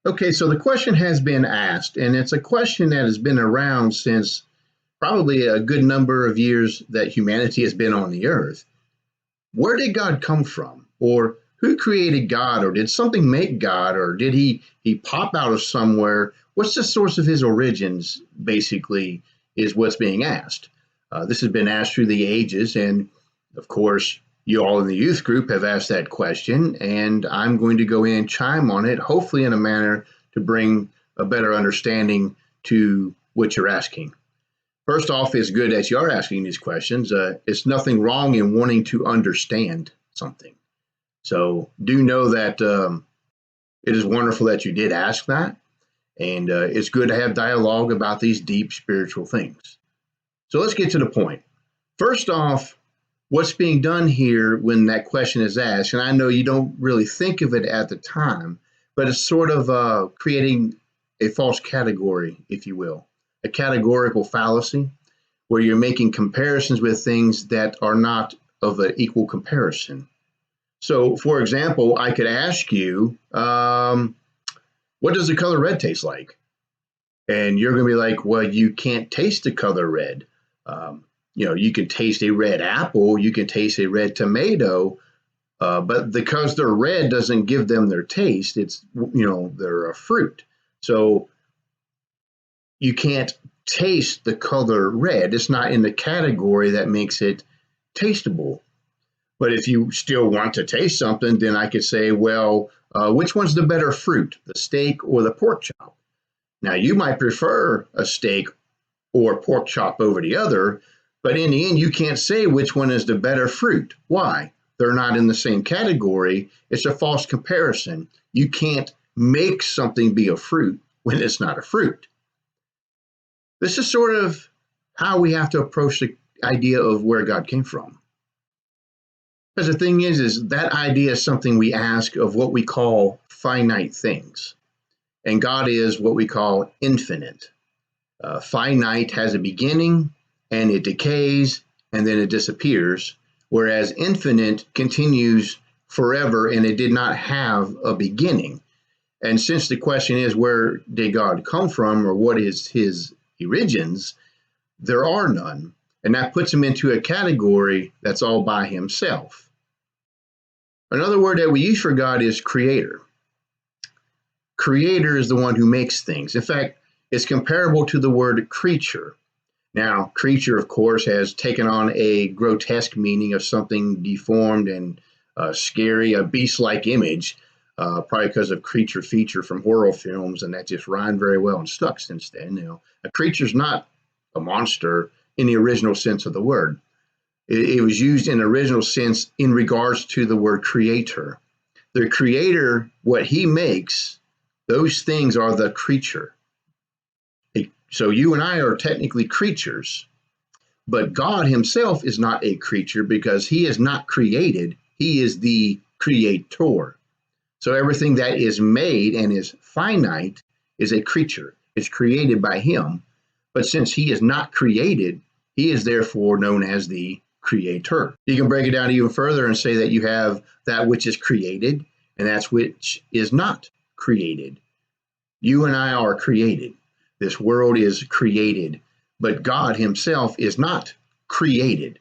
Okay, so the question has been asked, and it's a question that has been around since probably a good number of years that humanity has been on the earth. Where did God come from? Or who created God? Or did something make God? Or did he pop out of somewhere? What's the source of his origins, basically, is what's being asked. This has been asked through the ages, and of course, you all in the youth group have asked that question, and I'm going to go in and chime on it, hopefully in a manner to bring a better understanding to what you're asking. First off, it's good that you are asking these questions. It's nothing wrong in wanting to understand something. So do know that it is wonderful that you did ask that. And it's good to have dialogue about these deep spiritual things. So let's get to the point. First off, what's being done here when that question is asked, and I know you don't really think of it at the time, but it's sort of creating a false category, if you will, a categorical fallacy, where you're making comparisons with things that are not of an equal comparison. So, for example, I could ask you, what does the color red taste like? And you're going to be like, well, you can't taste the color red. You can taste a red apple, you can taste a red tomato, but because they're red doesn't give them their taste. They're a fruit. So you can't taste the color red. It's not in the category that makes it tasteable. But if you still want to taste something, then I could say, well, which one's the better fruit, the steak or the pork chop? Now, you might prefer a steak or pork chop over the other, but in the end, you can't say which one is the better fruit. Why? They're not in the same category. It's a false comparison. You can't make something be a fruit when it's not a fruit. This is sort of how we have to approach the idea of where God came from. Because the thing is that idea is something we ask of what we call finite things. And God is what we call infinite. Finite has a beginning and it decays and then it disappears, whereas infinite continues forever and it did not have a beginning. And since the question is, where did God come from, or what is his origins, there are none. And that puts him into a category that's all by himself. Another word that we use for God is creator. Creator is the one who makes things. In fact, it's comparable to the word creature. Now, creature, of course, has taken on a grotesque meaning of something deformed and scary, a beast-like image, probably because of creature feature from horror films, and that just rhymed very well and stuck since then. A creature's not a monster in the original sense of the word. It was used in the original sense in regards to the word creator. The creator, what he makes, those things are the creature. So you and I are technically creatures, but God himself is not a creature because he is not created. He is the creator. So everything that is made and is finite is a creature. It's created by him. But since he is not created, he is therefore known as the creator. You can break it down even further and say that you have that which is created and that which is not created. You and I are created. This world is created, but God himself is not created.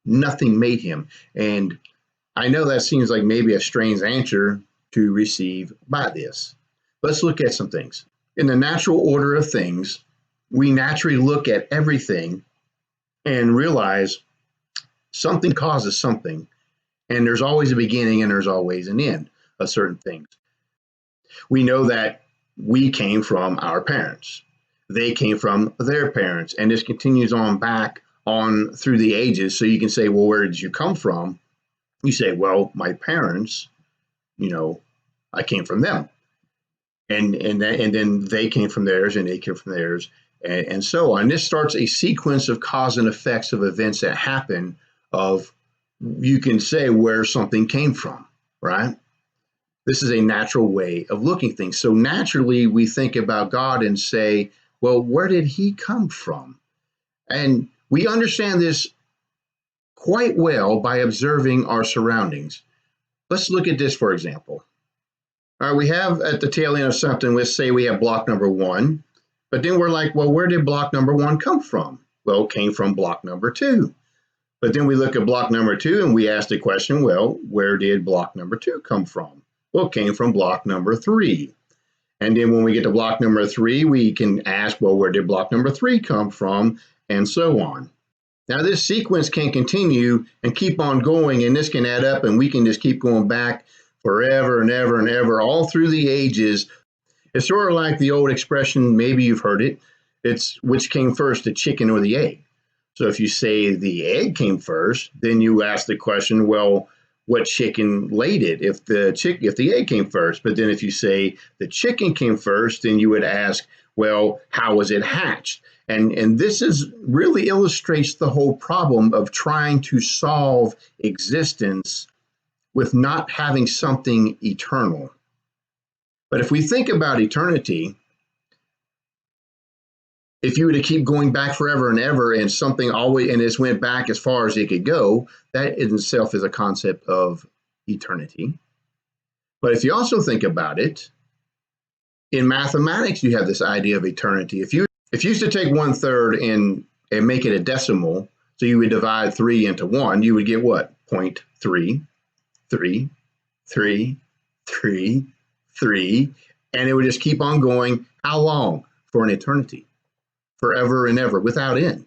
Nothing made him. And I know that seems like maybe a strange answer to receive by this. Let's look at some things. In the natural order of things, we naturally look at everything and realize something causes something, and there's always a beginning and there's always an end of certain things. We know that we came from our parents. They came from their parents, and this continues on back on through the ages. So you can say, well, where did you come from? You say, well, my parents, I came from them. And then they came from theirs, and they came from theirs, and so on. This starts a sequence of cause and effects of events that happen of, you can say, where something came from, right? This is a natural way of looking at things. So naturally, we think about God and say, well, where did he come from? And we understand this quite well by observing our surroundings. Let's look at this, for example. All right, we have at the tail end of something, let's say we have block number one, but then we're like, well, where did block number one come from? Well, it came from block number two. But then we look at block number two and we ask the question, well, where did block number two come from? Well, it came from block number three. And then when we get to block number three, we can ask, well, where did block number three come from? And so on. Now, this sequence can continue and keep on going, and this can add up, and we can just keep going back forever and ever and ever, all through the ages. It's sort of like the old expression, maybe you've heard it, it's which came first, the chicken or the egg? So if you say the egg came first, then you ask the question, well, what chicken laid it if the egg came first? But then if you say the chicken came first, then you would ask, well, how was it hatched? And this is really illustrates the whole problem of trying to solve existence with not having something eternal. But if we think about eternity, if you were to keep going back forever and ever and something always and this went back as far as it could go, that in itself is a concept of eternity. But if you also think about it, in mathematics, you have this idea of eternity. If you used to take 1/3 and make it a decimal, so you would divide 3 into 1, you would get what? 0.33333, and it would just keep on going. How long? For an eternity. Forever and ever, without end,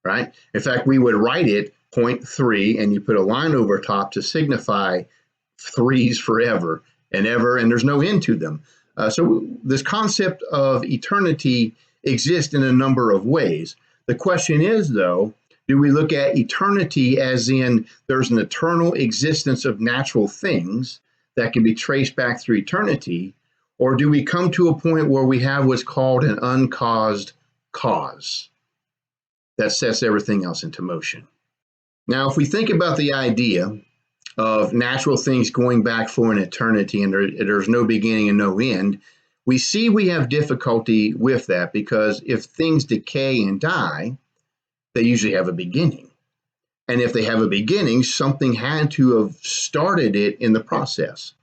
right? In fact, we would write it 0.3, and you put a line over top to signify threes forever and ever, and there's no end to them. So this concept of eternity exists in a number of ways. The question is, though, do we look at eternity as in there's an eternal existence of natural things that can be traced back through eternity, or do we come to a point where we have what's called an uncaused cause that sets everything else into motion? Now, if we think about the idea of natural things going back for an eternity and there's no beginning and no end, we see we have difficulty with that because if things decay and die, they usually have a beginning. And if they have a beginning, something had to have started it in the process.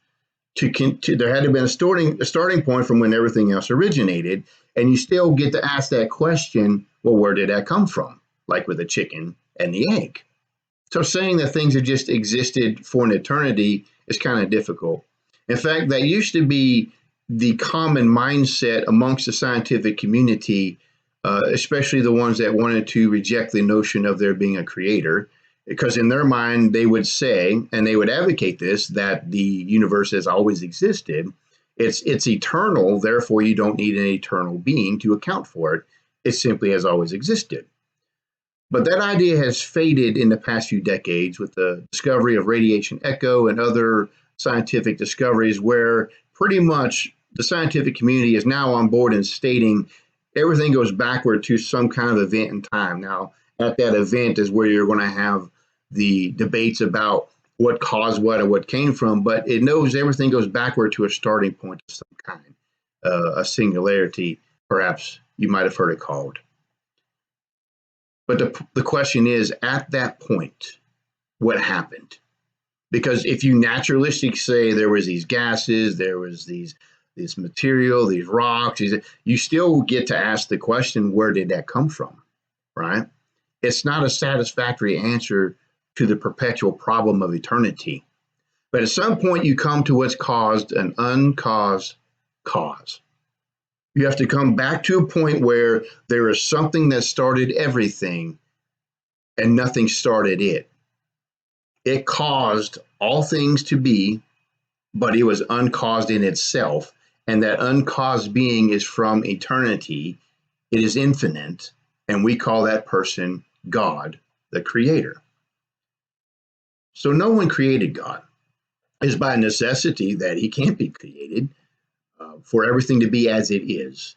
There had to have been a starting point from when everything else originated. And you still get to ask that question, well, where did that come from? Like with the chicken and the egg. So saying that things have just existed for an eternity is kind of difficult. In fact, that used to be the common mindset amongst the scientific community, especially the ones that wanted to reject the notion of there being a creator, because in their mind, they would say, and they would advocate this, that the universe has always existed. It's eternal, therefore you don't need an eternal being to account for it. It simply has always existed. But that idea has faded in the past few decades with the discovery of radiation echo and other scientific discoveries where pretty much the scientific community is now on board and stating everything goes backward to some kind of event in time. Now, at that event is where you're going to have the debates about what caused what and what came from, but it knows everything goes backward to a starting point of some kind, a singularity, perhaps you might have heard it called. But the question is, at that point, what happened? Because if you naturalistically say there was these gases, there was this material, these rocks, you still get to ask the question, where did that come from, right? It's not a satisfactory answer to the perpetual problem of eternity. But at some point, you come to what's caused an uncaused cause. You have to come back to a point where there is something that started everything and nothing started it. It caused all things to be, but it was uncaused in itself. And that uncaused being is from eternity. It is infinite. And we call that person God, the creator. So no one created God. It's by necessity that he can't be created. For everything to be as it is.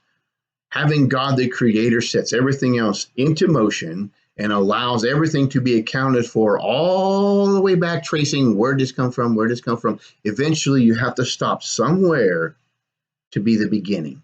Having God the creator sets everything else into motion and allows everything to be accounted for all the way back, tracing where did this come from, where did this come from. Eventually, you have to stop somewhere to be the beginning.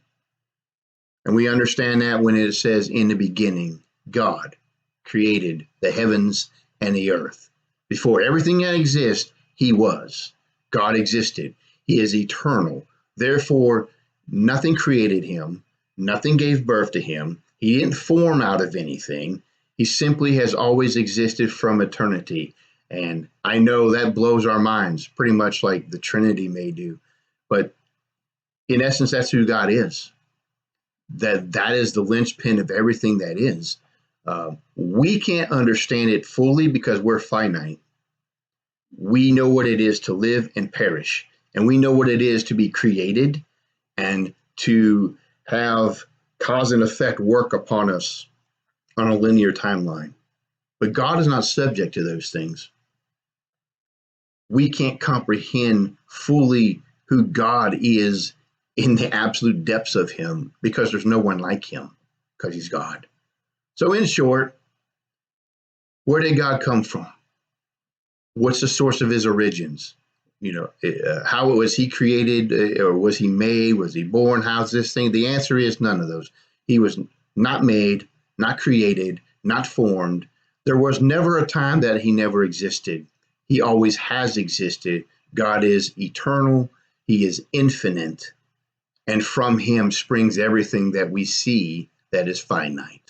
And we understand that when it says in the beginning, God created the heavens and the earth. Before everything that exists, he was. God existed. He is eternal. Therefore, nothing created him, nothing gave birth to him. He didn't form out of anything. He simply has always existed from eternity. And I know that blows our minds, pretty much like the Trinity may do. But in essence, that's who God is. That is the linchpin of everything that is. We can't understand it fully because we're finite. We know what it is to live and perish, and we know what it is to be created and to have cause and effect work upon us on a linear timeline. But God is not subject to those things. We can't comprehend fully who God is in the absolute depths of him because there's no one like him, because he's God. So in short, where did God come from? What's the source of his origins? How was he created, or was he made? Was he born? How's this thing? The answer is none of those. He was not made, not created, not formed. There was never a time that he never existed. He always has existed. God is eternal. He is infinite. And from him springs everything that we see that is finite.